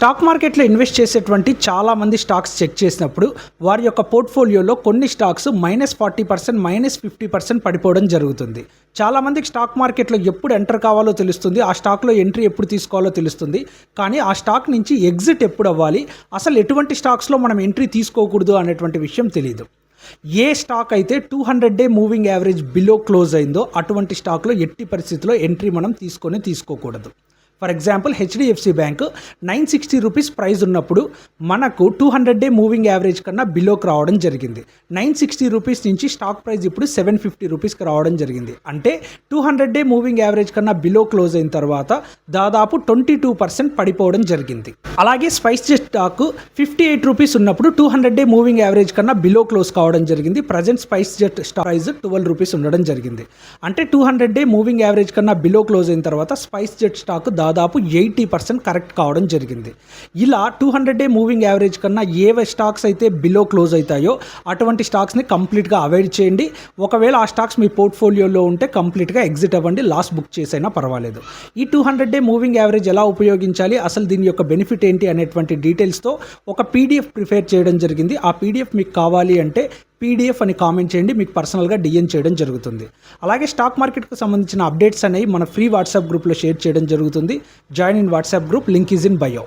Stock మార్కెట్లో invest చేసేటువంటి చాలామంది స్టాక్స్ చెక్ చేసినప్పుడు వారి యొక్క పోర్ట్ఫోలియోలో కొన్ని స్టాక్స్ -40%, -50% పడిపోవడం జరుగుతుంది. చాలామందికి స్టాక్ మార్కెట్లో ఎప్పుడు ఎంటర్ కావాలో తెలుస్తుంది, ఆ స్టాక్లో ఎంట్రీ ఎప్పుడు తీసుకోవాలో తెలుస్తుంది. కానీ ఆ స్టాక్ నుంచి ఎగ్జిట్ ఎప్పుడు అవ్వాలి, అసలు ఎటువంటి స్టాక్స్లో మనం ఎంట్రీ తీసుకోకూడదు అనేటువంటి విషయం తెలియదు. ఏ స్టాక్ అయితే 200 day moving average below close అయిందో అటువంటి స్టాక్లో ఎట్టి పరిస్థితుల్లో ఎంట్రీ మనం తీసుకోకూడదు. For example HDFC bank 960 rupees price ఉన్నప్పుడు మనకు 200 డే మూవింగ్ యావరేజ్ కన్నా బిలోకి రావడం జరిగింది. 960 రూపీస్ నుంచి స్టాక్ ప్రైస్ ఇప్పుడు 750 రూపీస్కి రావడం జరిగింది. అంటే 200 డే మూవింగ్ యావరేజ్ కన్నా బిలో క్లోజ్ అయిన తర్వాత దాదాపు 22% పడిపోవడం జరిగింది. అలాగే స్పైస్ జెట్ స్టాక్ 58 రూపీస్ ఉన్నప్పుడు 200 డే మూవింగ్ యావరేజ్ కన్నా బిలో క్లోజ్ కావడం జరిగింది. Present spice jet stock price 12 rupees ఉండడం జరిగింది. అంటే 200 డే మూవింగ్ యావరేజ్ కన్నా బిలో క్లోజ్ అయిన తర్వాత స్పైస్ జెట్ స్టాక్ దాదాపు 80% కరెక్ట్ కావడం జరిగింది. ఇలా 200 డే మూవింగ్ యావరేజ్ కన్నా ఏ స్టాక్స్ అయితే బిలో క్లోజ్ అవుతాయో అటువంటి స్టాక్స్ని కంప్లీట్గా అవాయిడ్ చేయండి. ఒకవేళ ఆ స్టాక్స్ మీ పోర్ట్ఫోలియోలో ఉంటే కంప్లీట్గా ఎగ్జిట్ అవ్వండి, లాస్ బుక్ చేసైనా పర్వాలేదు. ఈ 200 డే మూవింగ్ యావరేజ్ ఎలా ఉపయోగించాలి, అసలు దీని యొక్క బెనిఫిట్ ఏంటి అనేటువంటి డీటెయిల్స్తో ఒక పీడిఎఫ్ ప్రిపేర్ చేయడం జరిగింది. ఆ పీడిఎఫ్ మీకు కావాలి అంటే పీడిఎఫ్ అని కామెంట్ చేయండి, మీకు పర్సనల్గా డిఎం చేయడం జరుగుతుంది. అలాగే స్టాక్ మార్కెట్కు సంబంధించిన అప్డేట్స్ అనేవి మన ఫ్రీ వాట్సాప్ గ్రూప్లో షేర్ చేయడం జరుగుతుంది. Join in WhatsApp group, link is in bio.